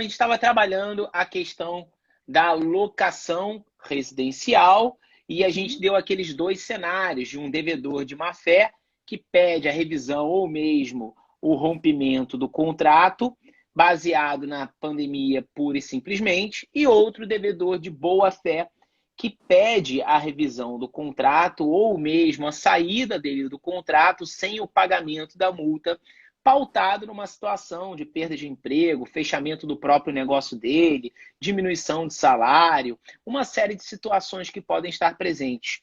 a gente estava trabalhando a questão da locação residencial e a gente deu aqueles dois cenários de um devedor de má-fé que pede a revisão ou mesmo o rompimento do contrato baseado na pandemia pura e simplesmente, e outro devedor de boa-fé que pede a revisão do contrato ou mesmo a saída dele do contrato sem o pagamento da multa, pautado numa situação de perda de emprego, fechamento do próprio negócio dele, diminuição de salário, uma série de situações que podem estar presentes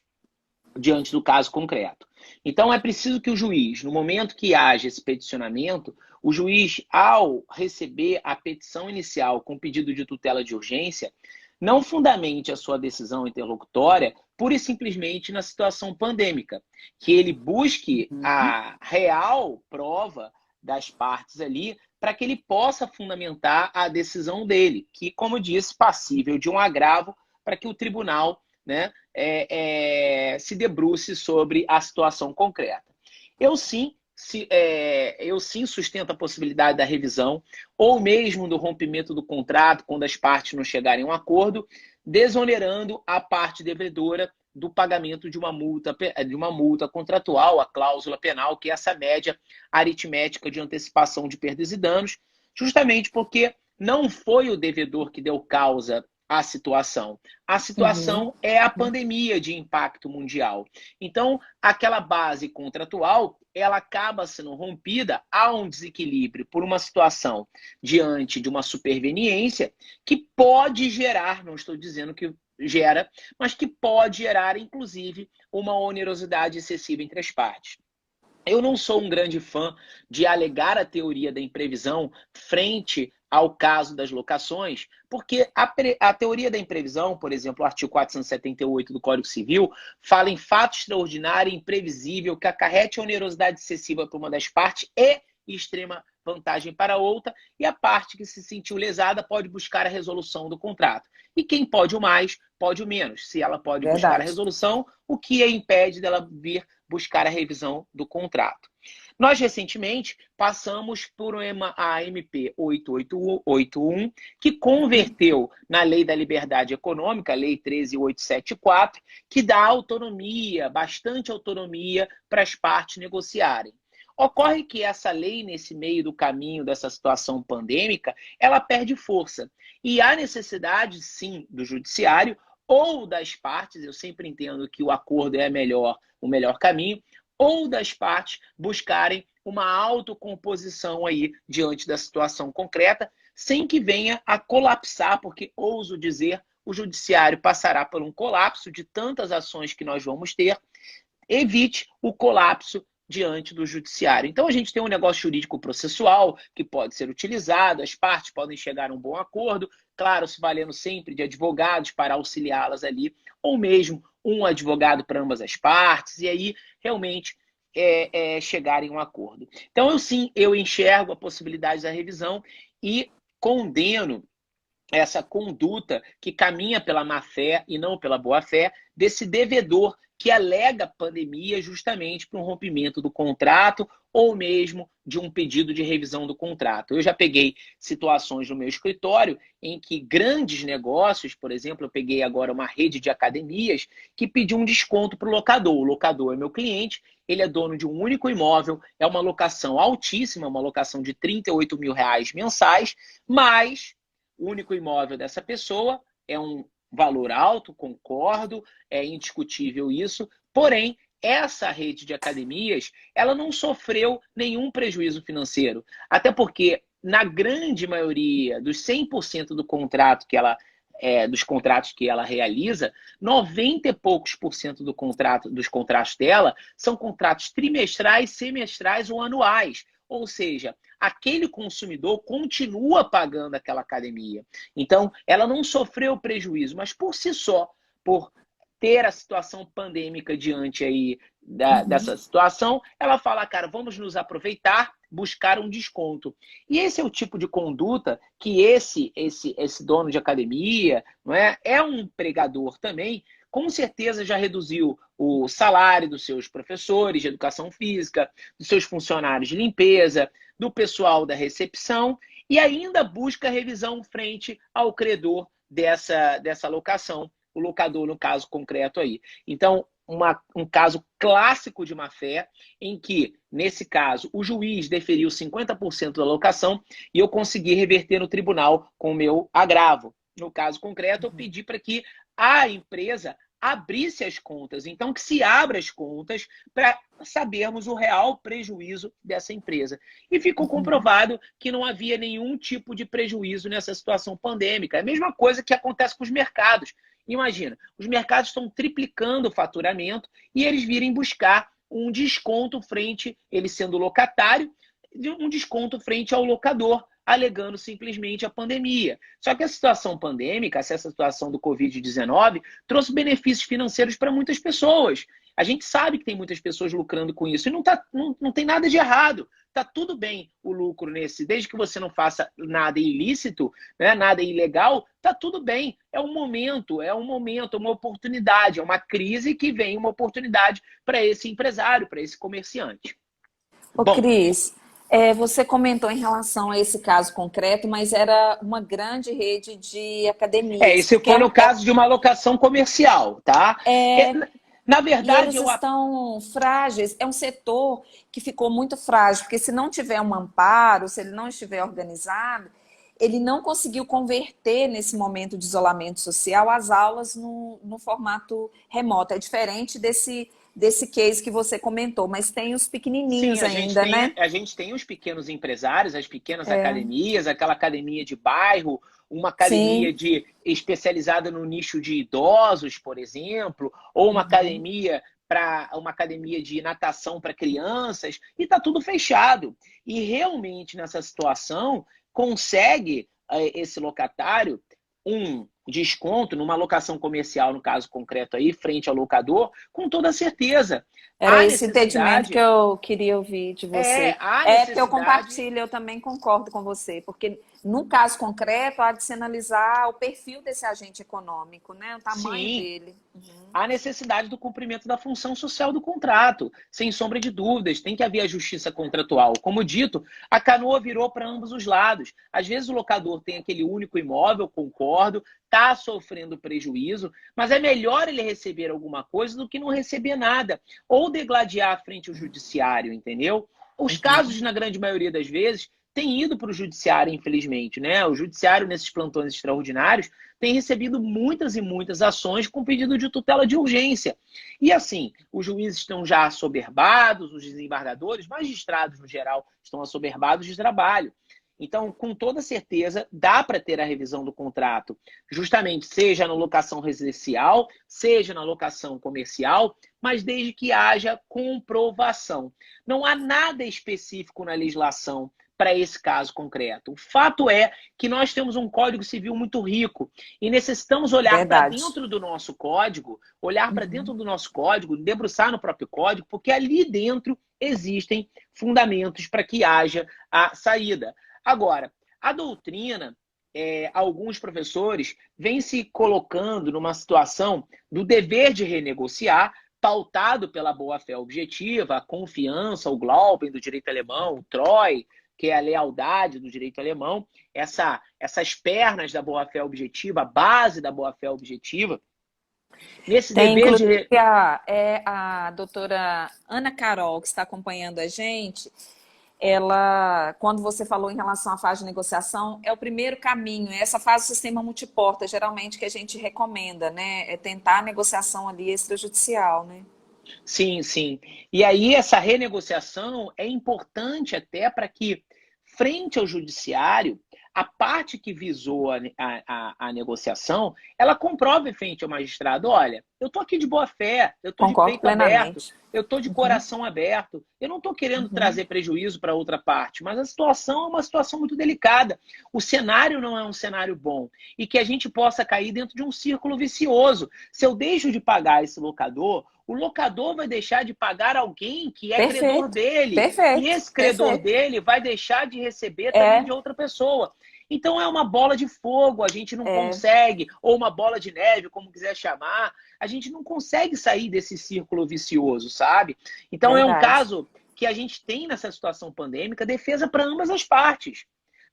diante do caso concreto. Então, é preciso que o juiz, no momento que haja esse peticionamento, o juiz, ao receber a petição inicial com pedido de tutela de urgência, não fundamente a sua decisão interlocutória pura e simplesmente na situação pandêmica, que ele busque a real prova das partes ali para que ele possa fundamentar a decisão dele, que, como eu disse, passível de um agravo para que o tribunal, né, se debruce sobre a situação concreta. Eu sim sustento a possibilidade da revisão ou mesmo do rompimento do contrato quando as partes não chegarem a um acordo, desonerando a parte devedora do pagamento de uma multa contratual, a cláusula penal, que é essa média aritmética de antecipação de perdas e danos, justamente porque não foi o devedor que deu causa à situação. A situação é a pandemia de impacto mundial. Então, aquela base contratual, ela acaba sendo rompida a um desequilíbrio por uma situação diante de uma superveniência que pode gerar, não estou dizendo que gera, mas que pode gerar, inclusive, uma onerosidade excessiva entre as partes. Eu não sou um grande fã de alegar a teoria da imprevisão frente ao caso das locações, porque a teoria da imprevisão, por exemplo, o artigo 478 do Código Civil, fala em fato extraordinário e imprevisível que acarrete onerosidade excessiva para uma das partes e extrema vantagem para a outra, e a parte que se sentiu lesada pode buscar a resolução do contrato. E quem pode o mais, pode o menos. Se ela pode buscar a resolução, o que a impede dela vir buscar a revisão do contrato? Nós, recentemente, passamos por a MP 8881, que converteu na Lei da Liberdade Econômica, a Lei 13874, que dá autonomia, bastante autonomia, para as partes negociarem. Ocorre que essa lei, nesse meio do caminho dessa situação pandêmica, ela perde força. E há necessidade, sim, do judiciário ou das partes, eu sempre entendo que o acordo é o melhor caminho, ou das partes buscarem uma autocomposição aí diante da situação concreta, sem que venha a colapsar, porque, ouso dizer, o judiciário passará por um colapso de tantas ações que nós vamos ter. Evite o colapso diante do judiciário. Então, a gente tem um negócio jurídico processual que pode ser utilizado, as partes podem chegar a um bom acordo, claro, se valendo sempre de advogados para auxiliá-las ali, ou mesmo um advogado para ambas as partes, e aí realmente chegarem a um acordo. Então, eu enxergo a possibilidade da revisão e condeno essa conduta que caminha pela má-fé e não pela boa-fé desse devedor que alega pandemia justamente para um rompimento do contrato ou mesmo de um pedido de revisão do contrato. Eu já peguei situações no meu escritório em que grandes negócios, por exemplo, eu peguei agora uma rede de academias que pediu um desconto para o locador. O locador é meu cliente, ele é dono de um único imóvel, é uma locação altíssima, uma locação de R$ 38 mil mensais, mas o único imóvel dessa pessoa é um valor alto, concordo, é indiscutível isso, porém, essa rede de academias, ela não sofreu nenhum prejuízo financeiro, até porque, na grande maioria dos 100% do contrato que ela, dos contratos que ela realiza, 90 e poucos por cento dos contratos dela são contratos trimestrais, semestrais ou anuais, ou seja, aquele consumidor continua pagando aquela academia. Então, ela não sofreu prejuízo, mas por si só, por ter a situação pandêmica diante aí dessa situação, ela fala, cara, vamos nos aproveitar, buscar um desconto. E esse é o tipo de conduta que esse dono de academia, não é um empregador também, com certeza já reduziu o salário dos seus professores de educação física, dos seus funcionários de limpeza, do pessoal da recepção e ainda busca revisão frente ao credor dessa locação, o locador no caso concreto aí. Então, um caso clássico de má-fé, em que, nesse caso, o juiz deferiu 50% da locação e eu consegui reverter no tribunal com o meu agravo. No caso concreto, eu pedi para que a empresa abrisse as contas. Então, que se abra as contas para sabermos o real prejuízo dessa empresa. E ficou comprovado que não havia nenhum tipo de prejuízo nessa situação pandêmica. É a mesma coisa que acontece com os mercados. Imagina, os mercados estão triplicando o faturamento e eles virem buscar um desconto frente, ele sendo locatário, um desconto frente ao locador, alegando simplesmente a pandemia. Só que a situação pandêmica, essa situação do Covid-19, trouxe benefícios financeiros para muitas pessoas. A gente sabe que tem muitas pessoas lucrando com isso e não tem nada de errado. Está tudo bem o lucro nesse, desde que você não faça nada ilícito, né, nada ilegal, está tudo bem. É um momento, uma oportunidade, é uma crise que vem uma oportunidade para esse empresário, para esse comerciante. Ô, Bom, Cris, você comentou em relação a esse caso concreto, mas era uma grande rede de academias, esse porque foi no caso de uma locação comercial, tá? Na e verdade, eles estão frágeis. É um setor que ficou muito frágil, porque se não tiver um amparo, se ele não estiver organizado, ele não conseguiu converter nesse momento de isolamento social as aulas no formato remoto. É diferente desse case que você comentou, mas tem os sim, pequenininhos ainda, né? a gente tem os pequenos empresários, as pequenas academias, aquela academia de bairro, uma academia Sim. especializada no nicho de idosos, por exemplo, ou uma academia de natação para crianças, e está tudo fechado. E realmente, nessa situação, consegue esse locatário um desconto numa locação comercial, no caso concreto aí, frente ao locador, com toda certeza. Era Há esse entendimento que necessidade, eu queria ouvir de você. há É que eu necessidade. compartilho, eu também concordo com você, porque no caso concreto há de se analisar o perfil desse agente econômico, né? O tamanho Sim, dele. Uhum. há necessidade do cumprimento da função social do contrato. Sem sombra de dúvidas, tem que haver a justiça contratual. Como dito, a canoa virou para ambos os lados. Às vezes o locador tem aquele único imóvel, concordo, está sofrendo prejuízo, mas é melhor ele receber alguma coisa do que não receber nada. Ou degladiar frente ao judiciário, entendeu? Os casos, na grande maioria das vezes, têm ido para o judiciário, infelizmente, né? O judiciário, nesses plantões extraordinários, tem recebido muitas e muitas ações com pedido de tutela de urgência. E assim, os juízes estão já assoberbados, os desembargadores, magistrados no geral, estão assoberbados de trabalho. Então, com toda certeza, dá para ter a revisão do contrato, justamente seja na locação residencial, seja na locação comercial, mas desde que haja comprovação. Não há nada específico na legislação para esse caso concreto. O fato é que nós temos um Código Civil muito rico e necessitamos olhar para Verdade. dentro do nosso código, debruçar no próprio código, porque ali dentro existem fundamentos para que haja a saída. Agora, a doutrina, alguns professores vêm se colocando numa situação do dever de renegociar, pautado pela boa-fé objetiva, a confiança, o Glauben do direito alemão, o Troy, que é a lealdade do direito alemão, essas pernas da boa-fé objetiva, a base da boa-fé objetiva, nesse Tem, dever inclusive, de... a doutora Ana Carol, que está acompanhando a gente. Ela, quando você falou em relação à fase de negociação, é o primeiro caminho, é essa fase do sistema multiporta, geralmente, que a gente recomenda, né? É tentar a negociação ali extrajudicial, né? Sim, sim. E aí essa renegociação é importante até para que, frente ao judiciário, a parte que visou a negociação, ela comprove frente ao magistrado, olha, eu estou aqui de boa fé, eu estou de Concordo peito aberto, plenamente. eu estou de coração aberto, eu não estou querendo trazer prejuízo para outra parte, mas a situação é uma situação muito delicada. O cenário não é um cenário bom e que a gente possa cair dentro de um círculo vicioso. Se eu deixo de pagar esse locador, o locador vai deixar de pagar alguém que é credor Perfeito, dele. E perfeito, esse credor perfeito. dele vai deixar de receber também de É, outra pessoa. Então é uma bola de fogo, a gente não consegue, ou uma bola de neve, como quiser chamar, a gente não consegue sair desse círculo vicioso, sabe? Então é um verdade. caso que a gente tem nessa situação pandêmica defesa para ambas as partes.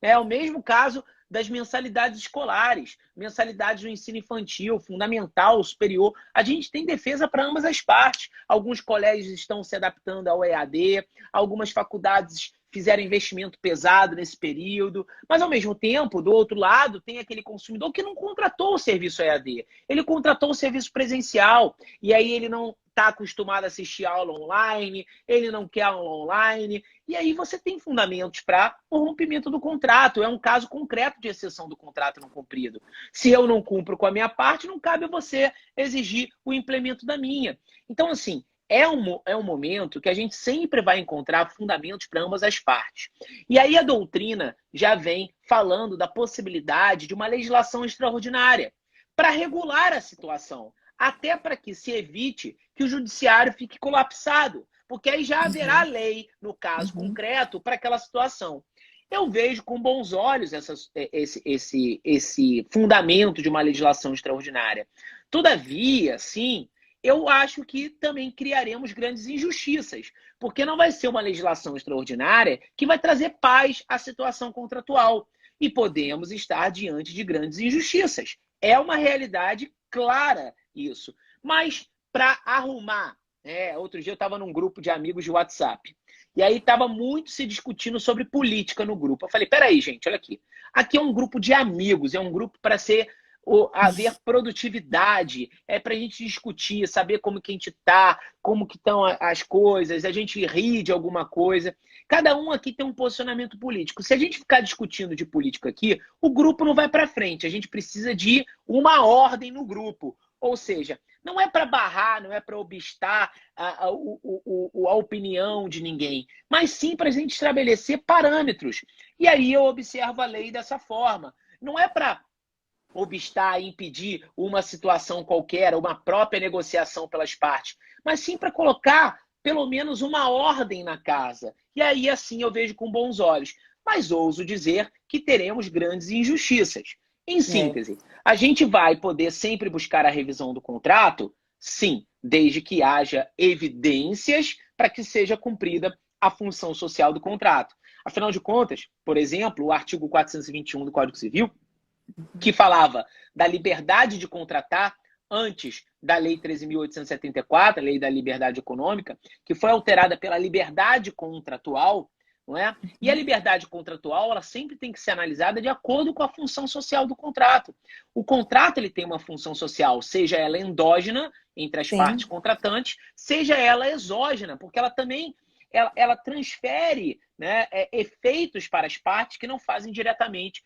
É o mesmo caso das mensalidades escolares, mensalidades no ensino infantil, fundamental, superior. A gente tem defesa para ambas as partes. Alguns colégios estão se adaptando ao EAD, algumas faculdades fizeram investimento pesado nesse período, mas ao mesmo tempo, do outro lado, tem aquele consumidor que não contratou o serviço EAD, ele contratou o serviço presencial, e aí ele não está acostumado a assistir aula online, ele não quer aula online, e aí você tem fundamentos para o rompimento do contrato. É um caso concreto de exceção do contrato não cumprido. Se eu não cumpro com a minha parte, não cabe a você exigir o implemento da minha. Então, assim, é um momento que a gente sempre vai encontrar fundamentos para ambas as partes. E aí a doutrina já vem falando da possibilidade de uma legislação extraordinária para regular a situação, até para que se evite que o judiciário fique colapsado, porque aí já haverá lei, no caso concreto, para aquela situação. Eu vejo com bons olhos esse fundamento de uma legislação extraordinária. Todavia, sim, eu acho que também criaremos grandes injustiças, porque não vai ser uma legislação extraordinária que vai trazer paz à situação contratual. E podemos estar diante de grandes injustiças. É uma realidade clara isso. Mas para arrumar, outro dia eu estava num grupo de amigos de WhatsApp, e aí estava muito se discutindo sobre política no grupo. Eu falei, peraí, gente, olha aqui. Aqui é um grupo de amigos, é um grupo para haver produtividade, é para a gente discutir, saber como que a gente está, como que estão as coisas, a gente rir de alguma coisa. Cada um aqui tem um posicionamento político. Se a gente ficar discutindo de política aqui, o grupo não vai para frente. A gente precisa de uma ordem no grupo. Ou seja, não é para barrar, não é para obstar a opinião de ninguém, mas sim para a gente estabelecer parâmetros. E aí eu observo a lei dessa forma. Não é para obstar e impedir uma situação qualquer, uma própria negociação pelas partes, mas sim para colocar pelo menos uma ordem na casa. E aí, assim, eu vejo com bons olhos. Mas ouso dizer que teremos grandes injustiças. Em síntese, a gente vai poder sempre buscar a revisão do contrato? Sim, desde que haja evidências para que seja cumprida a função social do contrato. Afinal de contas, por exemplo, o artigo 421 do Código Civil, que falava da liberdade de contratar antes da Lei 13.874, a Lei da Liberdade Econômica, que foi alterada pela liberdade contratual, não é? E a liberdade contratual, ela sempre tem que ser analisada de acordo com a função social do contrato. O contrato, ele tem uma função social, seja ela endógena, entre as partes contratantes, seja ela exógena, porque ela também ela transfere, né, efeitos para as partes que não fazem diretamente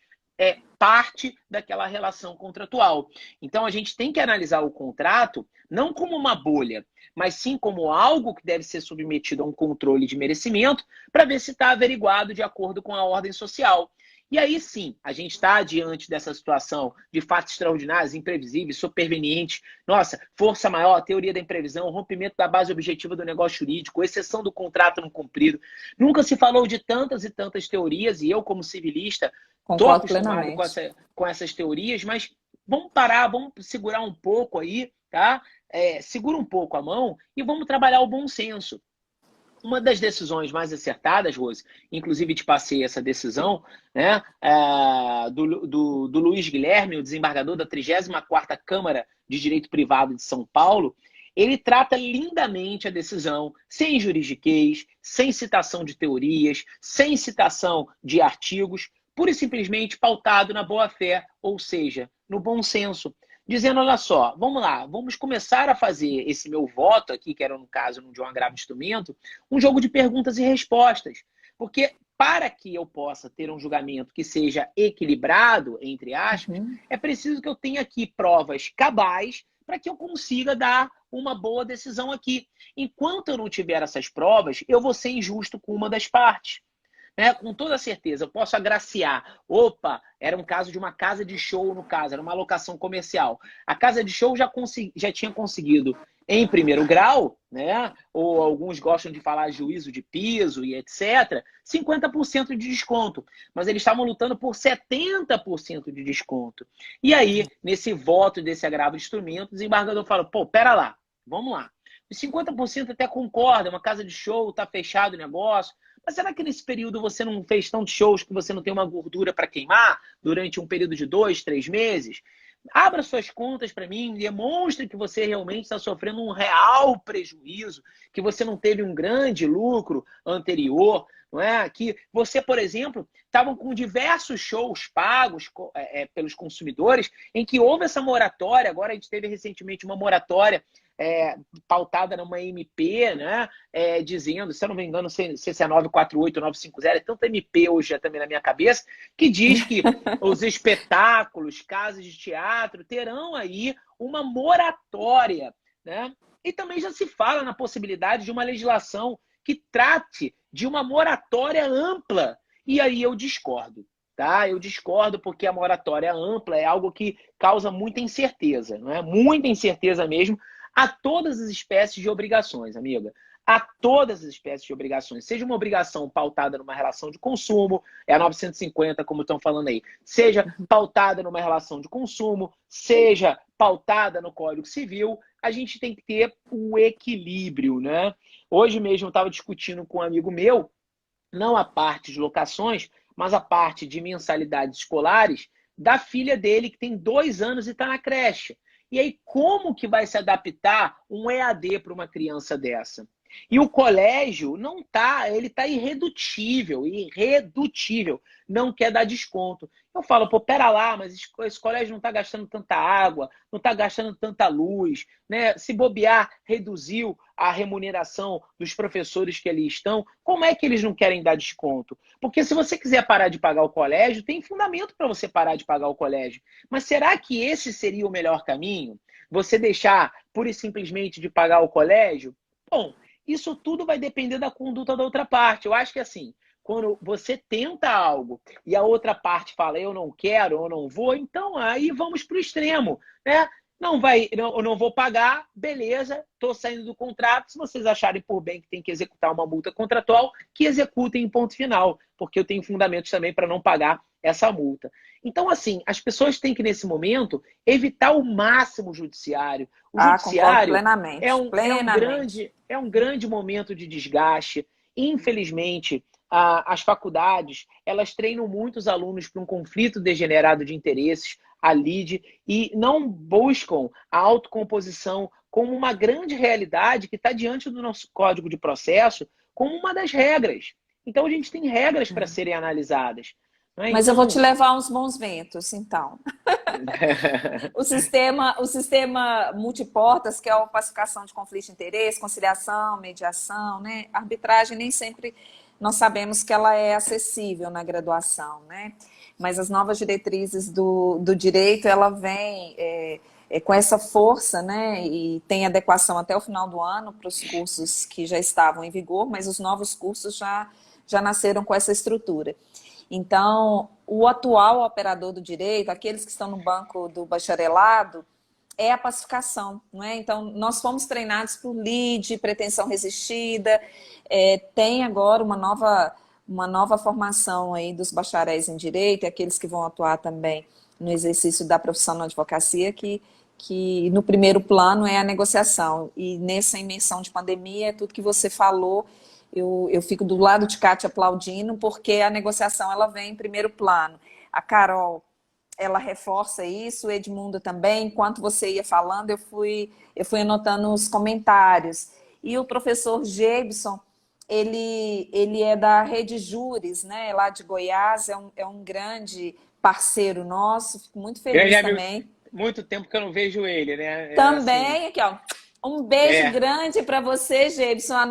parte daquela relação contratual. Então, a gente tem que analisar o contrato não como uma bolha, mas sim como algo que deve ser submetido a um controle de merecimento para ver se está averiguado de acordo com a ordem social. E aí sim, a gente está diante dessa situação de fatos extraordinários, imprevisíveis, supervenientes. Nossa, força maior, teoria da imprevisão, rompimento da base objetiva do negócio jurídico, exceção do contrato não cumprido. Nunca se falou de tantas e tantas teorias, e eu, como civilista, estou acostumado com essas teorias, mas vamos parar, vamos segurar um pouco aí, tá? Segura um pouco a mão e vamos trabalhar o bom senso. Uma das decisões mais acertadas, Rose, inclusive te passei essa decisão, né, do Luiz Guilherme, o desembargador da 34ª Câmara de Direito Privado de São Paulo, ele trata lindamente a decisão, sem juridiquês, sem citação de teorias, sem citação de artigos, pura e simplesmente pautado na boa-fé, ou seja, no bom senso. Dizendo, olha só, vamos lá, vamos começar a fazer esse meu voto aqui, que era no caso de um agravo de instrumento, um jogo de perguntas e respostas. Porque para que eu possa ter um julgamento que seja equilibrado, entre aspas, é preciso que eu tenha aqui provas cabais para que eu consiga dar uma boa decisão aqui. Enquanto eu não tiver essas provas, eu vou ser injusto com uma das partes. Com toda certeza, eu posso agraciar. Opa, era um caso de uma casa de show, no caso, era uma locação comercial. A casa de show já tinha conseguido, em primeiro grau, né? Ou alguns gostam de falar juízo de piso e etc., 50% de desconto. Mas eles estavam lutando por 70% de desconto. E aí, nesse voto desse agravo de instrumento, o desembargador fala, pô, pera lá, vamos lá. Os 50% até concorda, uma casa de show, está fechado o negócio, Mas será que nesse período você não fez tantos shows que você não tem uma gordura para queimar durante um período de 2, 3 meses? Abra suas contas para mim, demonstre que você realmente está sofrendo um real prejuízo, que você não teve um grande lucro anterior, não é? Que você, por exemplo, estavam com diversos shows pagos pelos consumidores, em que houve essa moratória. Agora a gente teve recentemente uma moratória pautada numa MP, né? Dizendo, se eu não me engano, se é 948 ou 950, é tanta MP hoje também na minha cabeça, que diz que os espetáculos, casas de teatro, terão aí uma moratória, né? E também já se fala na possibilidade de uma legislação que trate de uma moratória ampla. E aí eu discordo, tá? Eu discordo porque a moratória ampla é algo que causa muita incerteza, não é? Muita incerteza mesmo a todas as espécies de obrigações, amiga. A todas as espécies de obrigações. Seja uma obrigação pautada numa relação de consumo, é a 950, como estão falando aí. Seja pautada numa relação de consumo, seja pautada no Código Civil, a gente tem que ter o equilíbrio, né? Hoje mesmo eu estava discutindo com um amigo meu, não a parte de locações, mas a parte de mensalidades escolares da filha dele, que tem 2 anos e está na creche. E aí, como que vai se adaptar um EAD para uma criança dessa? E o colégio não tá, ele tá irredutível, não quer dar desconto. Eu falo, pô, pera lá, mas esse colégio não está gastando tanta água, não está gastando tanta luz, né? Se bobear, reduziu a remuneração dos professores que ali estão, como é que eles não querem dar desconto? Porque se você quiser parar de pagar o colégio, tem fundamento para você parar de pagar o colégio. Mas será que esse seria o melhor caminho? Você deixar pura e simplesmente de pagar o colégio? Bom, isso tudo vai depender da conduta da outra parte. Eu acho que assim, quando você tenta algo e a outra parte fala eu não quero, eu não vou, então aí vamos para o extremo, né? Eu não vou pagar, beleza, estou saindo do contrato. Se vocês acharem por bem que tem que executar uma multa contratual, que executem em ponto final, porque eu tenho fundamentos também para não pagar essa multa. Então, assim, as pessoas têm que, nesse momento, evitar o máximo o judiciário. O judiciário plenamente, plenamente. é um grande momento de desgaste. Infelizmente, as faculdades, elas treinam muitos alunos para um conflito degenerado de interesses, a lide, e não buscam a autocomposição como uma grande realidade que está diante do nosso Código de Processo como uma das regras. Então, a gente tem regras para serem analisadas. Né? Mas eu vou te levar uns bons ventos, então. O sistema multiportas, que é a pacificação de conflito de interesse, conciliação, mediação, né? Arbitragem, nem sempre nós sabemos que ela é acessível na graduação, né? Mas as novas diretrizes do direito, ela vem com essa força, né? E tem adequação até o final do ano para os cursos que já estavam em vigor, mas os novos cursos já nasceram com essa estrutura. Então, o atual operador do direito, aqueles que estão no banco do bacharelado, é a pacificação, não é? Então, nós fomos treinados por lide, pretensão resistida, tem agora uma nova formação aí dos bacharéis em direito, e aqueles que vão atuar também no exercício da profissão na advocacia, que no primeiro plano é a negociação. E nessa imersão de pandemia, tudo que você falou, eu fico do lado de Kátia aplaudindo, porque a negociação ela vem em primeiro plano. A Carol, ela reforça isso, o Edmundo também. Enquanto você ia falando, eu fui anotando os comentários. E o professor Gebson, ele é da Rede Júris, né, lá de Goiás, é um grande parceiro nosso, fico muito feliz também. Muito tempo que eu não vejo ele, né? Também, assim, aqui, ó, um beijo grande para você, Gebson, a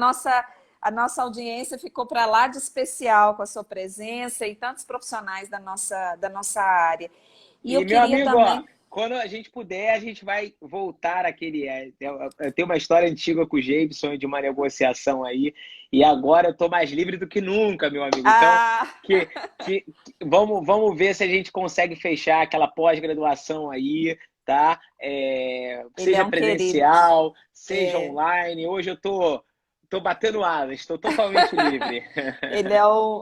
nossa audiência ficou para lá de especial com a sua presença e tantos profissionais da nossa área. E eu meu queria amigo, também... quando a gente puder, a gente vai voltar àquele... Tem uma história antiga com o Jameson de uma negociação aí, e agora eu estou mais livre do que nunca, meu amigo. Então, vamos ver se a gente consegue fechar aquela pós-graduação aí, tá? Seja presencial, seja online. Hoje eu estou batendo asas, estou totalmente livre. Ele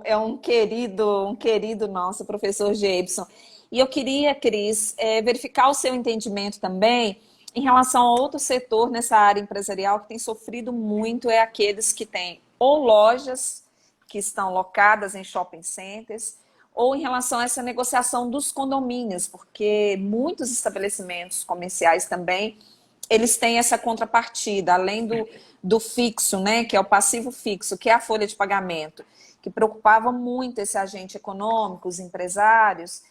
é um querido nosso, professor Gebson. E eu queria, Cris, verificar o seu entendimento também em relação a outro setor nessa área empresarial que tem sofrido muito, é aqueles que têm ou lojas que estão locadas em shopping centers, ou em relação a essa negociação dos condomínios, porque muitos estabelecimentos comerciais também, eles têm essa contrapartida, além do fixo, né, que é o passivo fixo, que é a folha de pagamento, que preocupava muito esse agente econômico, os empresários,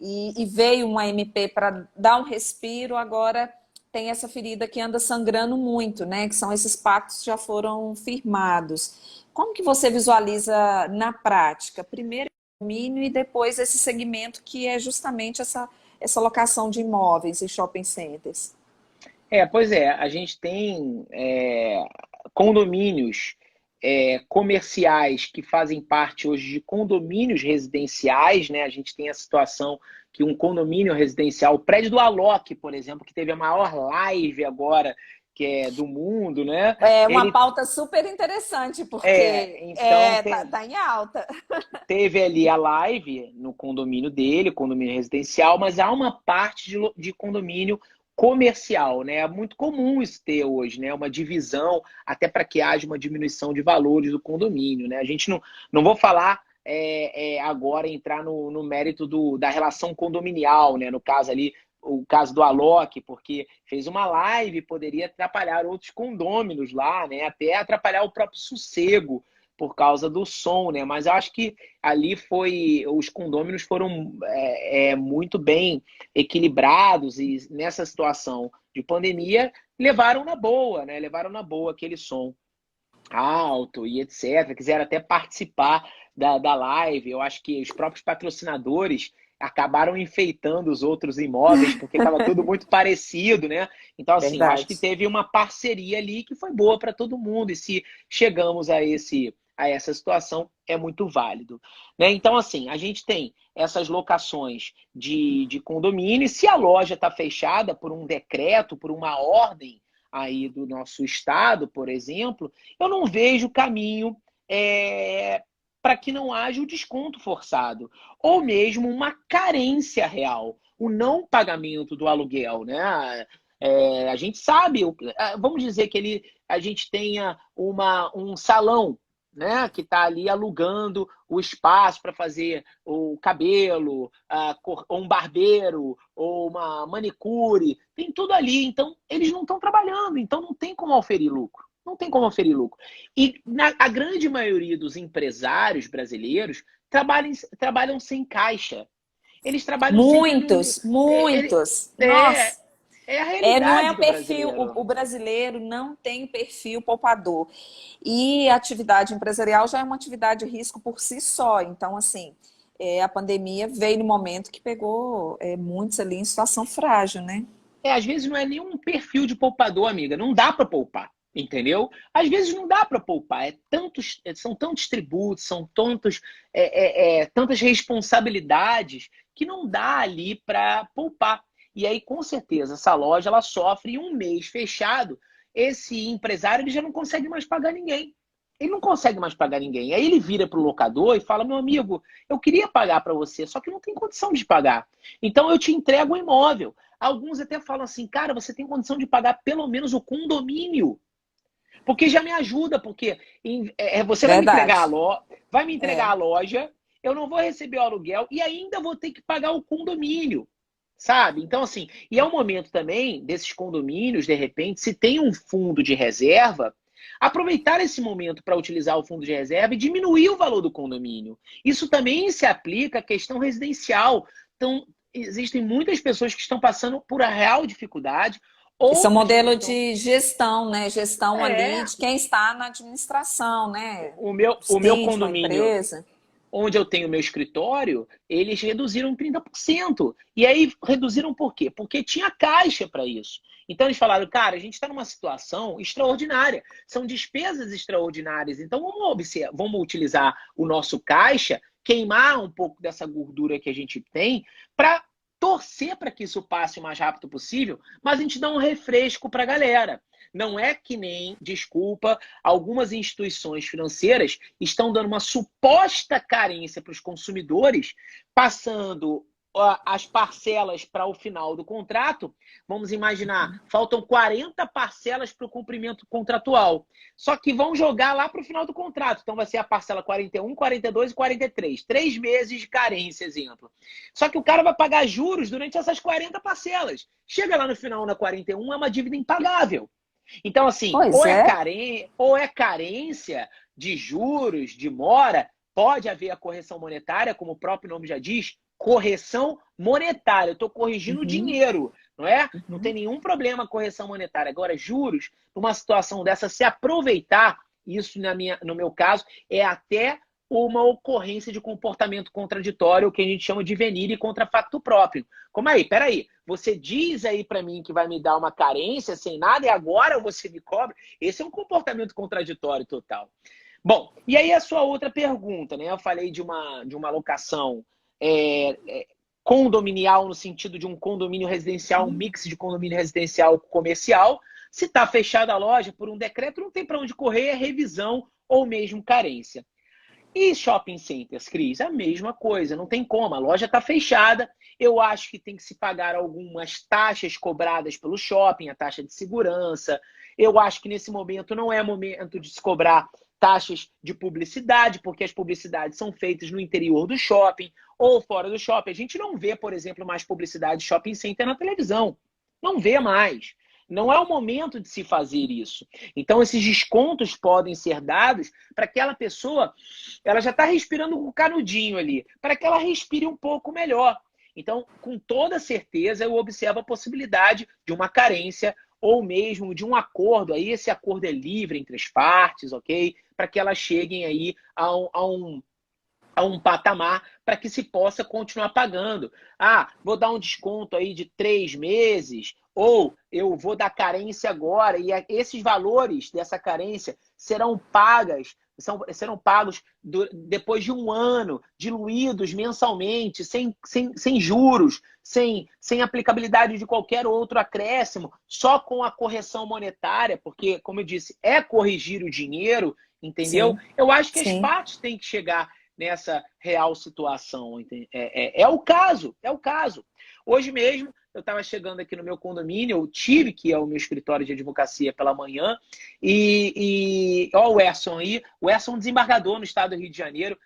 e veio uma MP para dar um respiro, agora tem essa ferida que anda sangrando muito, né, que são esses pactos que já foram firmados. Como que você visualiza na prática? Primeiro condomínio e depois esse segmento que é justamente essa locação de imóveis em shopping centers. Pois é, a gente tem condomínios comerciais que fazem parte hoje de condomínios residenciais, né? A gente tem a situação que um condomínio residencial, o prédio do Alok, por exemplo, que teve a maior live agora que é do mundo, né? É uma pauta super interessante, porque então tá em alta. teve ali a live no condomínio dele, condomínio residencial, mas há uma parte de condomínio comercial, né? É muito comum isso ter hoje, né? Uma divisão, até para que haja uma diminuição de valores do condomínio, né? A gente não vou falar agora entrar no mérito da relação condominial, né? No caso ali, o caso do Alok, porque fez uma live, poderia atrapalhar outros condôminos lá, né? Até atrapalhar o próprio sossego por causa do som, né? Mas eu acho que ali os condôminos foram muito bem equilibrados e nessa situação de pandemia levaram na boa, né? Levaram na boa aquele som alto e etc. Quiseram até participar da live. Eu acho que os próprios patrocinadores acabaram enfeitando os outros imóveis, porque estava tudo muito parecido, né? Então, assim, eu acho que teve uma parceria ali que foi boa para todo mundo. E se chegamos a essa situação, é muito válido, né? Então, assim, a gente tem essas locações de condomínio, e se a loja está fechada por um decreto, por uma ordem aí do nosso estado, por exemplo, eu não vejo caminho para que não haja o desconto forçado, ou mesmo uma carência real, o não pagamento do aluguel, né? A gente sabe, vamos dizer que a gente tenha um salão, né, que está ali alugando o espaço para fazer o cabelo, ou um barbeiro, ou uma manicure, tem tudo ali. Então, eles não estão trabalhando, então não tem como oferir lucro. Não tem como oferir lucro. E a grande maioria dos empresários brasileiros trabalham sem caixa. Eles trabalham muitos. Nossa. É a realidade não é o do perfil, brasileiro. o brasileiro não tem perfil poupador. E a atividade empresarial já é uma atividade de risco por si só. Então, assim, a pandemia veio no momento que pegou muitos ali em situação frágil, né? Às vezes não é nenhum perfil de poupador, amiga. Não dá para poupar, entendeu? Às vezes não dá para poupar. São tantos tributos, são tantas responsabilidades que não dá ali para poupar. E aí, com certeza, essa loja ela sofre um mês fechado. Esse empresário ele já não consegue mais pagar ninguém. Ele não consegue mais pagar ninguém. Aí ele vira para o locador e fala: meu amigo, eu queria pagar para você, só que não tem condição de pagar. Então eu te entrego o imóvel. Alguns até falam assim: cara, você tem condição de pagar pelo menos o condomínio. Porque já me ajuda, porque você Verdade. vai me entregar a loja, eu não vou receber o aluguel e ainda vou ter que pagar o condomínio. Sabe? Então, assim, e é um momento também desses condomínios, de repente, se tem um fundo de reserva, aproveitar esse momento para utilizar o fundo de reserva e diminuir o valor do condomínio. Isso também se aplica à questão residencial. Então, existem muitas pessoas que estão passando por a real dificuldade. Esse é um Outras modelo estão... de gestão, né? Gestão ali de quem está na administração, né? O meu Síndico, a condomínio, empresa. onde eu tenho meu escritório, eles reduziram 30%. E aí reduziram por quê? Porque tinha caixa para isso. Então eles falaram, cara, a gente está numa situação extraordinária. São despesas extraordinárias. Então vamos utilizar o nosso caixa, queimar um pouco dessa gordura que a gente tem, para torcer para que isso passe o mais rápido possível, mas a gente dá um refresco para a galera. Não é que nem, desculpa, algumas instituições financeiras estão dando uma suposta carência para os consumidores, passando as parcelas para o final do contrato, vamos imaginar, faltam 40 parcelas para o cumprimento contratual. Só que vão jogar lá para o final do contrato. Então vai ser a parcela 41, 42 e 43. 3 meses de carência, exemplo. Só que o cara vai pagar juros durante essas 40 parcelas. Chega lá no final, na 41, é uma dívida impagável. Então, assim, Pois é. ou é carência de juros, de mora, pode haver a correção monetária, como o próprio nome já diz, correção monetária. Eu estou corrigindo o dinheiro, não é? Não tem nenhum problema a correção monetária. Agora, juros, numa situação dessa, se aproveitar, isso no meu caso, é até uma ocorrência de comportamento contraditório, o que a gente chama de venire contra facto próprio. Como aí? Peraí, você diz aí para mim que vai me dar uma carência sem nada e agora você me cobra? Esse é um comportamento contraditório total. Bom, e aí a sua outra pergunta, né? Eu falei de uma locação condominial, no sentido de um condomínio residencial, um mix de condomínio residencial comercial. Se está fechada a loja por um decreto, não tem para onde correr, é revisão ou mesmo carência. E shopping centers, Cris, a mesma coisa, não tem como, a loja está fechada, eu acho que tem que se pagar algumas taxas cobradas pelo shopping, a taxa de segurança, eu acho que nesse momento não é momento de se cobrar taxas de publicidade, porque as publicidades são feitas no interior do shopping ou fora do shopping. A gente não vê, por exemplo, mais publicidade de shopping center na televisão, não vê mais. Não é o momento de se fazer isso. Então, esses descontos podem ser dados para aquela pessoa, ela já está respirando com o canudinho ali, para que ela respire um pouco melhor. Então, com toda certeza, eu observo a possibilidade de uma carência ou mesmo de um acordo. Aí esse acordo é livre entre as partes, ok? Para que elas cheguem aí a um patamar para que se possa continuar pagando. Ah, vou dar um desconto aí de 3 meses, ou eu vou dar carência agora, e esses valores dessa carência serão pagos depois de um ano, diluídos mensalmente, sem juros, sem aplicabilidade de qualquer outro acréscimo, só com a correção monetária, porque, como eu disse, é corrigir o dinheiro, entendeu? Sim. Eu acho que as Sim. partes têm que chegar nessa real situação. É o caso, é o caso. Hoje mesmo, eu estava chegando aqui no meu condomínio, eu tive que ir ao meu escritório de advocacia pela manhã, ó o Erson aí, o Erson é um desembargador no estado do Rio de Janeiro.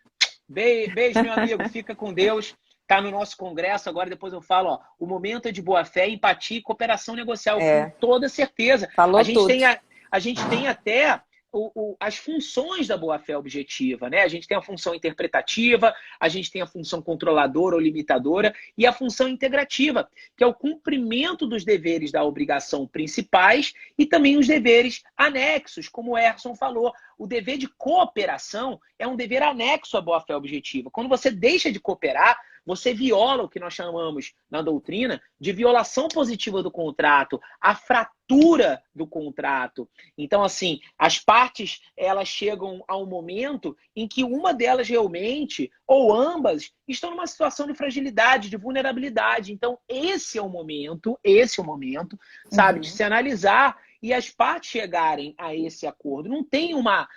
Beijo, meu amigo, fica com Deus. Está no nosso congresso, agora depois eu falo, ó, o momento é de boa-fé, empatia e cooperação negocial, com toda certeza. Falou a gente tudo. a gente tem até as funções da boa-fé objetiva, né? A gente tem a função interpretativa, a gente tem a função controladora ou limitadora e a função integrativa, que é o cumprimento dos deveres da obrigação principais e também os deveres anexos, como o Erson falou. O dever de cooperação é um dever anexo à boa-fé objetiva. Quando você deixa de cooperar, você viola o que nós chamamos na doutrina de violação positiva do contrato, a fratura do contrato. Então, assim, as partes, elas chegam a um momento em que uma delas realmente, ou ambas, estão numa situação de fragilidade, de vulnerabilidade. Então, esse é o momento, sabe, de se analisar e as partes chegarem a esse acordo. Não tem uma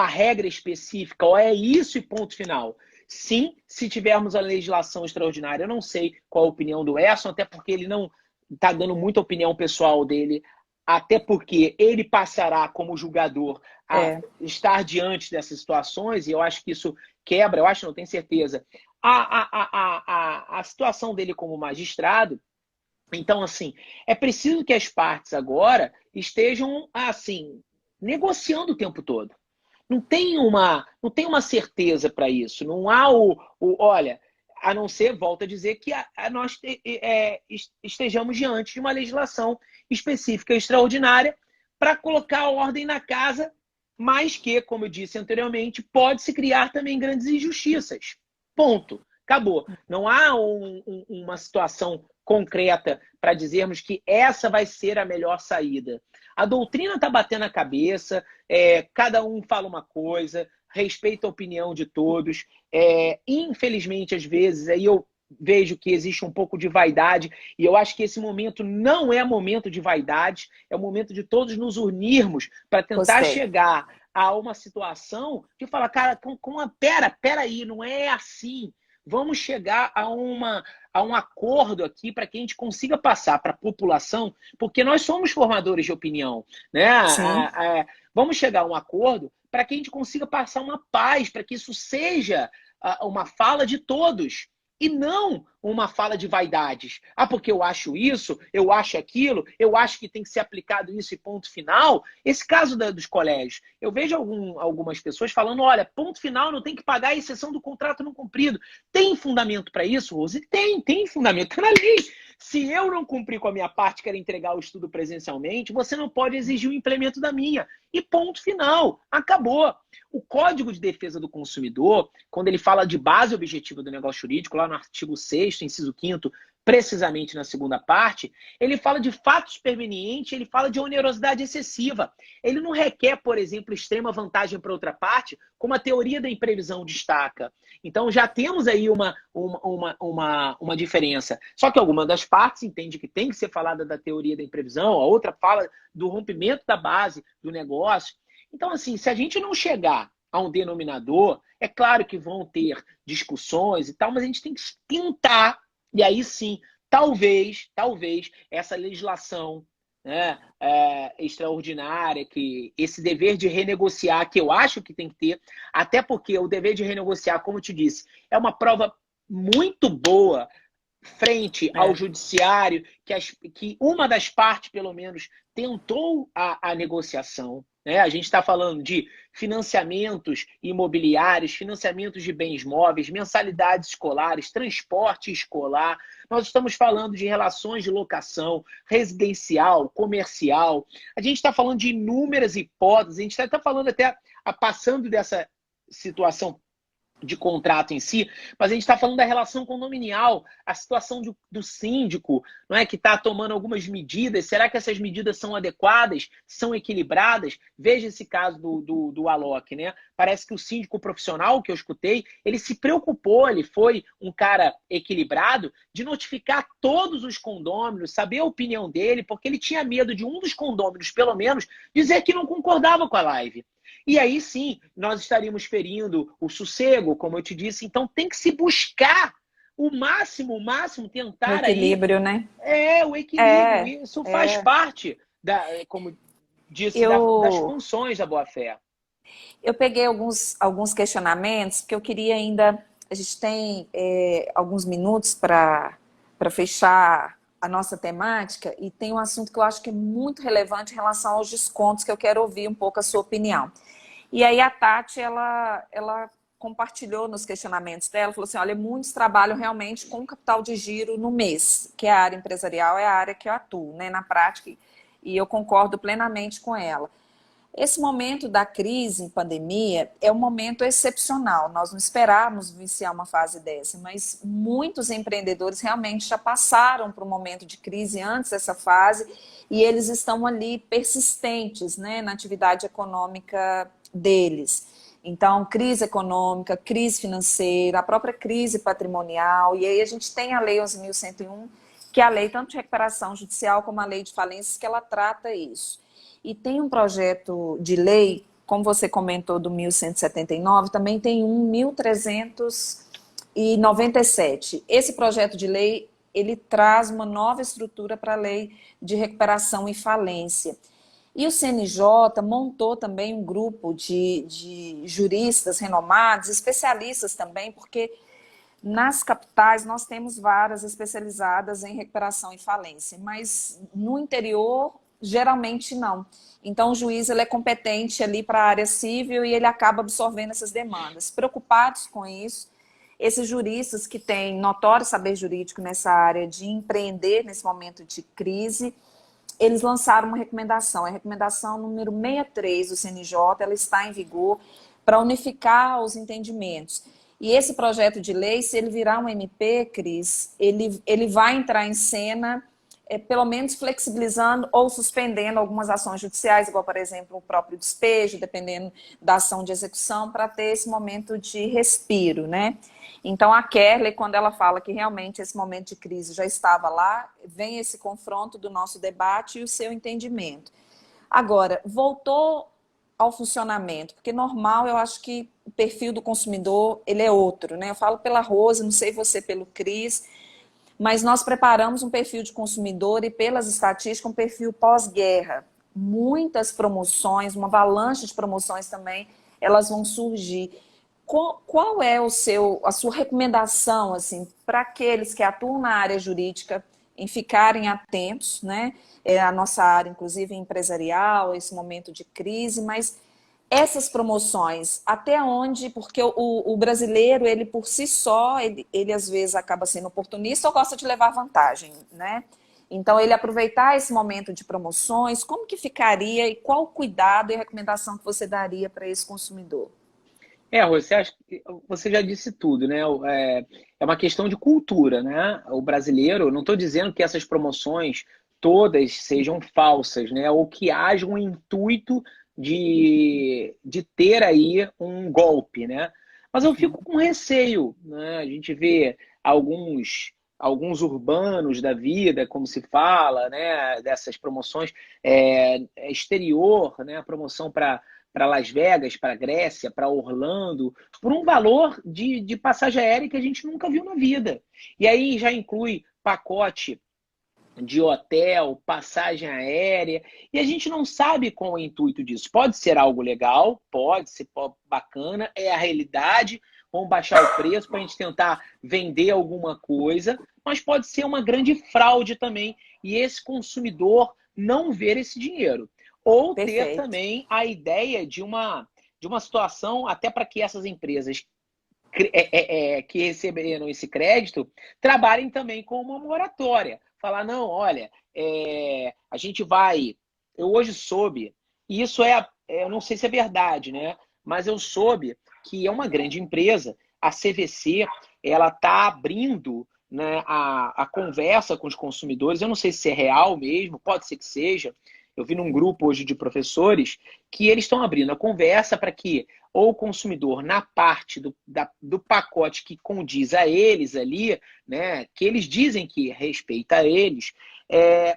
regra específica, ou é isso e ponto final. Sim, se tivermos a legislação extraordinária, eu não sei qual a opinião do Erson, até porque ele não está dando muita opinião pessoal dele, até porque ele passará como julgador a estar diante dessas situações, e eu acho que isso quebra, eu acho, não tenho certeza, a situação dele como magistrado. Então, assim, é preciso que as partes agora estejam, assim, negociando o tempo todo. Não tem uma certeza para isso. Não há olha, a não ser, volto a dizer, que nós estejamos diante de uma legislação específica extraordinária para colocar ordem na casa, mas que, como eu disse anteriormente, pode-se criar também grandes injustiças. Ponto. Acabou. Não há uma situação concreta para dizermos que essa vai ser a melhor saída. A doutrina está batendo a cabeça, cada um fala uma coisa, respeita a opinião de todos. Infelizmente, às vezes, aí eu vejo que existe um pouco de vaidade, e eu acho que esse momento não é momento de vaidade, é o momento de todos nos unirmos para tentar chegar a uma situação de falar, cara, pera aí, não é assim. vamos chegar a um acordo aqui para que a gente consiga passar para a população, porque nós somos formadores de opinião, né? Sim. Vamos chegar a um acordo para que a gente consiga passar uma paz, para que isso seja uma fala de todos. E não uma fala de vaidades. Ah, porque eu acho isso, eu acho aquilo, eu acho que tem que ser aplicado isso e ponto final. Esse caso dos colégios, eu vejo algumas pessoas falando, olha, ponto final, não tem que pagar a exceção do contrato não cumprido. Tem fundamento para isso, Rose? Tem fundamento, está na lei. Se eu não cumprir com a minha parte, quero entregar o estudo presencialmente, você não pode exigir o implemento da minha. E ponto final, acabou. O Código de Defesa do Consumidor, quando ele fala de base objetiva do negócio jurídico, lá no artigo 6º, inciso 5º, precisamente na segunda parte, ele fala de fato superveniente, ele fala de onerosidade excessiva. Ele não requer, por exemplo, extrema vantagem para outra parte, como a teoria da imprevisão destaca. Então já temos aí uma diferença. Só que alguma das partes entende que tem que ser falada da teoria da imprevisão, a outra fala do rompimento da base do negócio. Então, assim, se a gente não chegar a um denominador, é claro que vão ter discussões e tal, mas a gente tem que tentar, e aí sim, talvez, essa legislação, né, extraordinária, que esse dever de renegociar, que eu acho que tem que ter, até porque o dever de renegociar, como eu te disse, é uma prova muito boa frente ao judiciário, que uma das partes, pelo menos, tentou a negociação. Né? A gente está falando de financiamentos imobiliários, financiamentos de bens móveis, mensalidades escolares, transporte escolar. Nós estamos falando de relações de locação, residencial, comercial. A gente está falando de inúmeras hipóteses. A gente está falando até, passando dessa situação de contrato em si, mas a gente está falando da relação condominial, a situação do síndico, não é, que está tomando algumas medidas. Será que essas medidas são adequadas, são equilibradas? Veja esse caso do Alok, né? Parece que o síndico profissional que eu escutei, ele se preocupou, ele foi um cara equilibrado de notificar todos os condôminos, saber a opinião dele, porque ele tinha medo de um dos condôminos, pelo menos, dizer que não concordava com a live. E aí sim, nós estaríamos ferindo o sossego, como eu te disse. Então tem que se buscar o máximo, tentar O equilíbrio, aí. né? O equilíbrio. Isso faz parte, como disse, das funções da boa-fé. Eu peguei alguns questionamentos, porque eu queria ainda... A gente tem alguns minutos para fechar a nossa temática, e tem um assunto que eu acho que é muito relevante em relação aos descontos, que eu quero ouvir um pouco a sua opinião. E aí a Tati, ela compartilhou nos questionamentos dela, falou assim, olha, muitos trabalham realmente com capital de giro no mês, que é a área empresarial, é a área que eu atuo, né, na prática, e eu concordo plenamente com ela. Esse momento da crise em pandemia é um momento excepcional. Nós não esperávamos vivenciar uma fase dessa, mas muitos empreendedores realmente já passaram por um momento de crise antes dessa fase e eles estão ali persistentes, né, na atividade econômica deles. Então, crise econômica, crise financeira, a própria crise patrimonial, e aí a gente tem a Lei 11.101, que é a lei tanto de recuperação judicial como a lei de falências, que ela trata isso. E tem um projeto de lei, como você comentou, do 1179, também tem um 1397. Esse projeto de lei, ele traz uma nova estrutura para a lei de recuperação e falência. E o CNJ montou também um grupo de juristas renomados, especialistas também, porque nas capitais nós temos varas especializadas em recuperação e falência, mas no interior geralmente não. Então o juiz ele é competente ali para a área civil e ele acaba absorvendo essas demandas. Preocupados com isso, esses juristas que têm notório saber jurídico nessa área de empreender nesse momento de crise, eles lançaram uma recomendação, a recomendação número 63 do CNJ, ela está em vigor para unificar os entendimentos. E esse projeto de lei, se ele virar um MP, Cris, ele vai entrar em cena, pelo menos flexibilizando ou suspendendo algumas ações judiciais, igual, por exemplo, o próprio despejo, dependendo da ação de execução, para ter esse momento de respiro, né? Então, a Kerley, quando ela fala que realmente esse momento de crise já estava lá, vem esse confronto do nosso debate e o seu entendimento. Agora, voltou ao funcionamento, porque normal, eu acho que perfil do consumidor, ele é outro, né? Eu falo pela Rose, não sei você pelo Cris, mas nós preparamos um perfil de consumidor e pelas estatísticas um perfil pós-guerra. Muitas promoções, uma avalanche de promoções também, elas vão surgir. Qual é a sua recomendação assim, para aqueles que atuam na área jurídica em ficarem atentos, né? É a nossa área, inclusive empresarial, esse momento de crise, mas essas promoções, até onde, porque o brasileiro, ele por si só, ele às vezes acaba sendo oportunista ou gosta de levar vantagem, né? Então, ele aproveitar esse momento de promoções, como que ficaria e qual cuidado e recomendação que você daria para esse consumidor? Você acha que você já disse tudo, né? É uma questão de cultura, né? O brasileiro, não estou dizendo que essas promoções todas sejam falsas, né? Ou que haja um intuito de ter aí um golpe, né? Mas eu fico com receio, né? A gente vê alguns urbanos da vida, como se fala, né? Dessas promoções exterior, né? Promoção para Las Vegas, para Grécia, para Orlando, por um valor de passagem aérea que a gente nunca viu na vida. E aí já inclui pacote de hotel, passagem aérea, e a gente não sabe qual é o intuito disso. Pode ser algo legal, pode ser bacana, é a realidade, vamos baixar o preço para a gente tentar vender alguma coisa, mas pode ser uma grande fraude também, e esse consumidor não ver esse dinheiro. Ou ter Perfeito. também a ideia de uma situação, até para que essas empresas que receberam esse crédito trabalhem também com uma moratória. Falar, não, olha, a gente vai... Eu hoje soube, e isso eu não sei se é verdade, né? Mas eu soube que é uma grande empresa, a CVC, ela está abrindo, né, a conversa com os consumidores. Eu não sei se é real mesmo, pode ser que seja. Eu vi num grupo hoje de professores que eles estão abrindo a conversa para que ou o consumidor, na parte do pacote que condiz a eles ali, né, que eles dizem que respeita a eles,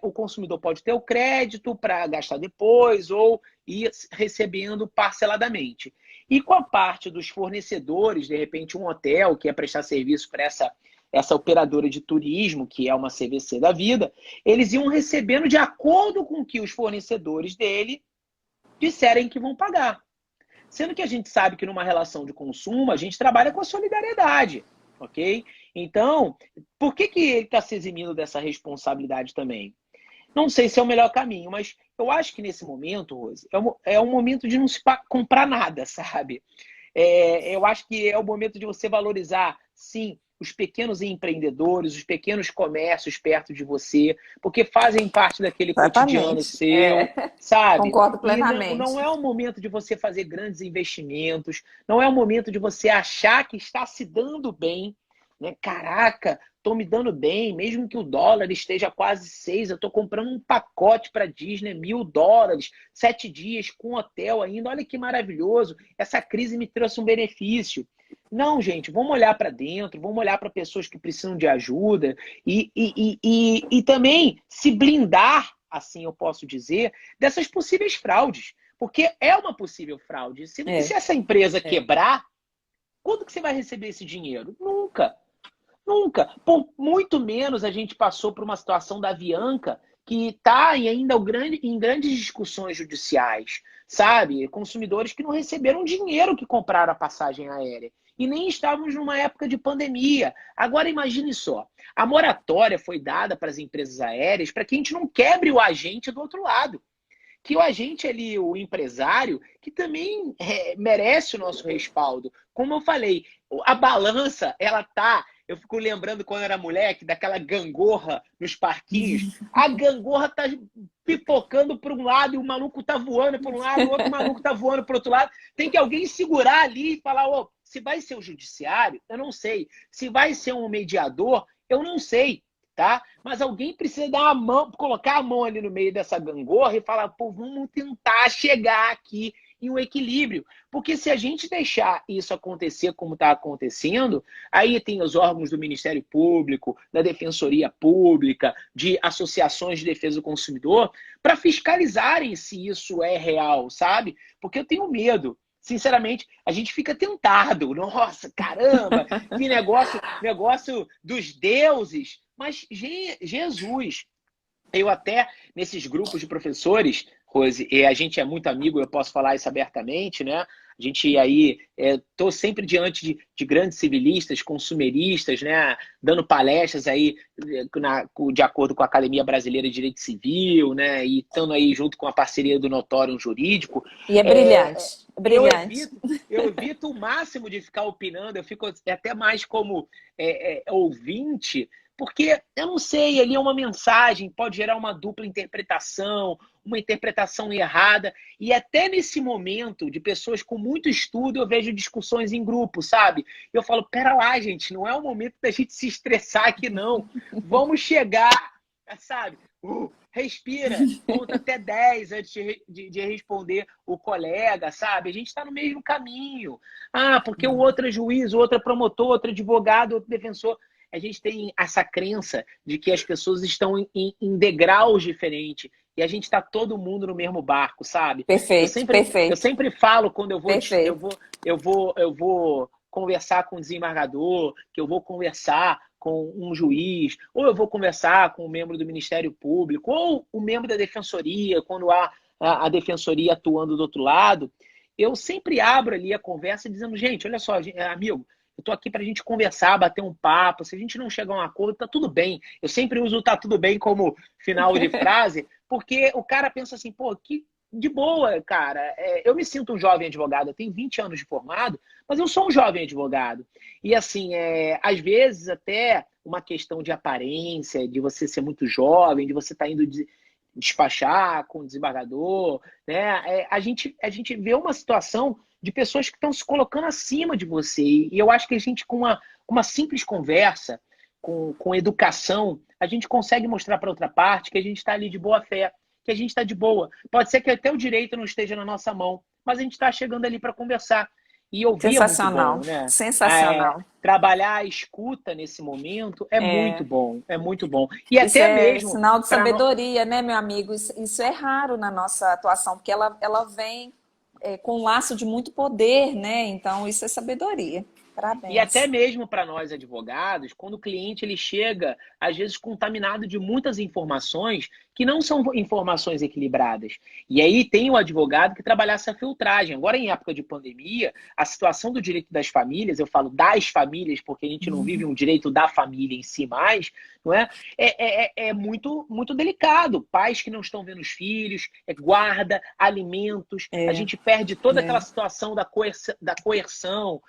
o consumidor pode ter o crédito para gastar depois ou ir recebendo parceladamente. E com a parte dos fornecedores, de repente um hotel que quer prestar serviço para essa operadora de turismo, que é uma CVC da vida, eles iam recebendo de acordo com o que os fornecedores dele disserem que vão pagar. Sendo que a gente sabe que numa relação de consumo, a gente trabalha com a solidariedade, ok? Então, por que ele está se eximindo dessa responsabilidade também? Não sei se é o melhor caminho, mas eu acho que nesse momento, Rose, é um momento de não se comprar nada, sabe? Eu acho que é o momento de você valorizar, sim, os pequenos empreendedores, os pequenos comércios perto de você, porque fazem parte daquele cotidiano Exatamente. seu, sabe? Concordo E não plenamente. é o momento de você fazer grandes investimentos, não é o momento de você achar que está se dando bem, né? Caraca, estou me dando bem, mesmo que o dólar esteja quase 6, eu estou comprando um pacote para Disney, US$ 1.000, 7 dias com hotel ainda, olha que maravilhoso, essa crise me trouxe um benefício. Não, gente, vamos olhar para dentro, vamos olhar para pessoas que precisam de ajuda e também se blindar, assim eu posso dizer, dessas possíveis fraudes. Porque é uma possível fraude. Se É, essa empresa é. quebrar, quando que você vai receber esse dinheiro? Nunca. Nunca. Por muito menos a gente passou por uma situação da Avianca que está ainda em grandes discussões judiciais, sabe? Consumidores que não receberam o dinheiro que compraram a passagem aérea. E nem estávamos numa época de pandemia. Agora imagine só, a moratória foi dada para as empresas aéreas para que a gente não quebre o agente do outro lado. Que o agente ali, o empresário, que também merece o nosso respaldo. Como eu falei, a balança, ela tá... Eu fico lembrando quando eu era moleque, daquela gangorra nos parquinhos. A gangorra tá pipocando para um lado e o maluco tá voando para um lado, o outro maluco tá voando para o outro lado. Tem que alguém segurar ali e falar, oh, se vai ser o judiciário, eu não sei. Se vai ser um mediador, eu não sei. Tá? Mas alguém precisa dar a mão, colocar a mão ali no meio dessa gangorra e falar, pô, vamos tentar chegar aqui em um equilíbrio. Porque se a gente deixar isso acontecer como está acontecendo, aí tem os órgãos do Ministério Público, da Defensoria Pública, de associações de defesa do consumidor, para fiscalizarem se isso é real, sabe? Porque eu tenho medo. sinceramente, a gente fica tentado. Nossa, caramba, que negócio dos deuses. Mas Jesus, eu até, nesses grupos de professores, Rose, e a gente é muito amigo, eu posso falar isso abertamente, né? A gente aí, estou sempre diante de grandes civilistas, consumeristas, né? Dando palestras aí de acordo com a Academia Brasileira de Direito Civil, né? E estando aí junto com a parceria do Notório Jurídico. E é brilhante, brilhante. Eu evito o máximo de ficar opinando, eu fico até mais como ouvinte, porque eu não sei, ali é uma mensagem, pode gerar uma dupla interpretação, uma interpretação errada. E até nesse momento de pessoas com muito estudo, eu vejo discussões em grupo, sabe? Eu falo, pera lá, gente, não é o momento da gente se estressar aqui, não. Vamos chegar, sabe? Respira, conta até 10 antes de responder o colega, sabe? A gente está no mesmo caminho. Ah, porque o outro é juiz, o outro é promotor, outro é advogado, outro defensor. A gente tem essa crença de que as pessoas estão em degraus diferentes e a gente está todo mundo no mesmo barco, sabe? Perfeito, perfeito. Eu sempre falo quando Perfeito. eu vou conversar com o desembargador, que eu vou conversar com um juiz, ou eu vou conversar com um membro do Ministério Público, ou o membro da Defensoria, quando há a Defensoria atuando do outro lado, eu sempre abro ali a conversa dizendo, gente, olha só, amigo, eu estou aqui para a gente conversar, bater um papo. Se a gente não chegar a um acordo, tá tudo bem. Eu sempre uso o tá tudo bem como final de frase, porque o cara pensa assim, pô, que de boa, cara. Eu me sinto um jovem advogado, eu tenho 20 anos de formado, mas eu sou um jovem advogado. E assim, às vezes até uma questão de aparência, de você ser muito jovem, de você estar indo despachar com o desembargador, né? A gente vê uma situação de pessoas que estão se colocando acima de você. E eu acho que a gente, com uma simples conversa, com educação, a gente consegue mostrar para outra parte que a gente está ali de boa fé, que a gente está de boa. Pode ser que até o direito não esteja na nossa mão, mas a gente está chegando ali para conversar. E ouvir é muito bom, né? Sensacional. Trabalhar a escuta nesse momento é muito bom, é muito bom. E isso até é mesmo... sinal de sabedoria, né, meu amigo? Isso é raro na nossa atuação, porque ela vem com um laço de muito poder, né? Então, isso é sabedoria. Parabéns. E até mesmo para nós advogados, quando o cliente ele chega, às vezes, contaminado de muitas informações que não são informações equilibradas. E aí tem o advogado que trabalha essa filtragem. Agora, em época de pandemia, a situação do direito das famílias, eu falo das famílias, porque a gente não vive um direito da família em si mais, não é? É muito, muito delicado. Pais que não estão vendo os filhos, guarda, alimentos. A gente perde toda aquela situação da coerção,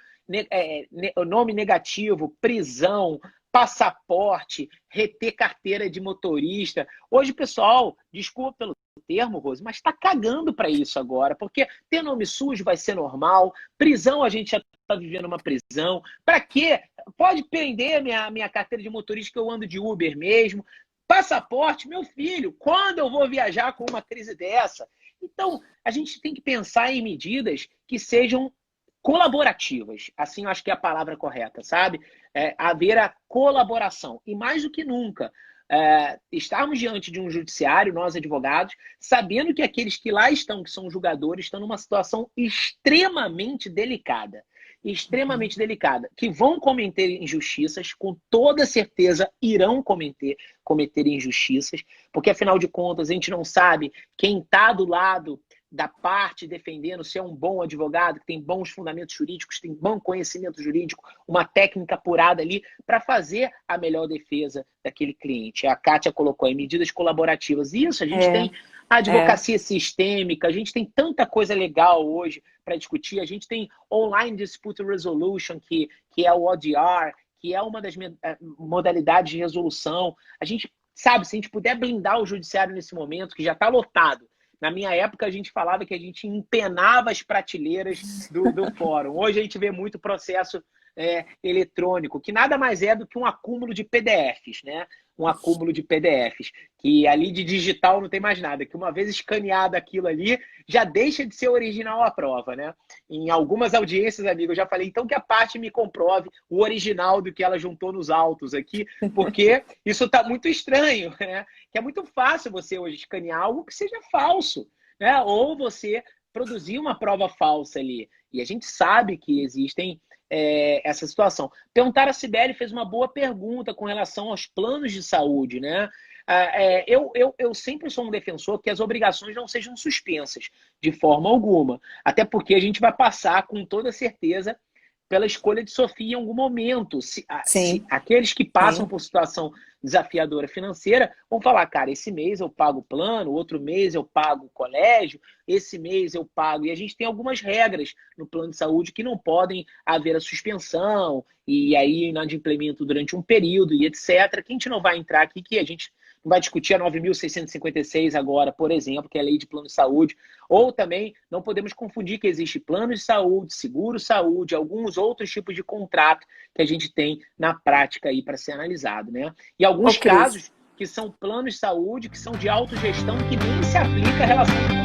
nome negativo, prisão, passaporte, reter carteira de motorista. Hoje, pessoal, desculpa pelo termo, Rose, mas está cagando para isso agora, porque ter nome sujo vai ser normal, prisão a gente já está vivendo uma prisão. Para quê? Pode prender minha carteira de motorista que eu ando de Uber mesmo. Passaporte, meu filho, quando eu vou viajar com uma crise dessa? Então, a gente tem que pensar em medidas que sejam colaborativas, assim eu acho que é a palavra correta, sabe? Haver a colaboração. E mais do que nunca, estarmos diante de um judiciário, nós advogados, sabendo que aqueles que lá estão, que são julgadores, estão numa situação extremamente delicada, que vão cometer injustiças, com toda certeza irão cometer injustiças, porque afinal de contas a gente não sabe quem está do lado da parte defendendo, se é um bom advogado, que tem bons fundamentos jurídicos, tem bom conhecimento jurídico, uma técnica apurada ali para fazer a melhor defesa daquele cliente. A Kátia colocou aí medidas colaborativas. Isso, a gente tem a advocacia sistêmica, a gente tem tanta coisa legal hoje para discutir. A gente tem Online Dispute Resolution, que é o ODR, que é uma das modalidades de resolução. A gente sabe, se a gente puder blindar o judiciário nesse momento, que já está lotado. Na minha época, a gente falava que a gente empenava as prateleiras do fórum. Hoje a gente vê muito processo eletrônico, que nada mais é do que um acúmulo de PDFs, né? Um acúmulo de PDFs, que ali de digital não tem mais nada, que uma vez escaneado aquilo ali, já deixa de ser original à prova, né? Em algumas audiências, amigo, eu já falei, então que a parte me comprove o original do que ela juntou nos autos aqui, porque isso está muito estranho, né? Que é muito fácil você hoje escanear algo que seja falso, né? Ou você produzir uma prova falsa ali. E a gente sabe que existem essa situação. Perguntar a Cibele fez uma boa pergunta com relação aos planos de saúde, né? Eu sempre sou um defensor que as obrigações não sejam suspensas de forma alguma. Até porque a gente vai passar com toda certeza pela escolha de Sofia em algum momento. Se aqueles que passam por situação desafiadora financeira vão falar, cara, esse mês eu pago o plano, outro mês eu pago o colégio, esse mês eu pago. E a gente tem algumas regras no plano de saúde que não podem haver a suspensão e aí inadimplemento durante um período e etc. Que a gente não vai entrar aqui, que a gente não vai discutir a 9.656 agora, por exemplo, que é a lei de plano de saúde. Ou também não podemos confundir que existe plano de saúde, seguro-saúde, alguns outros tipos de contrato que a gente tem na prática aí para ser analisado, né? E alguns casos que são planos de saúde, que são de autogestão, que nem se aplica a relação de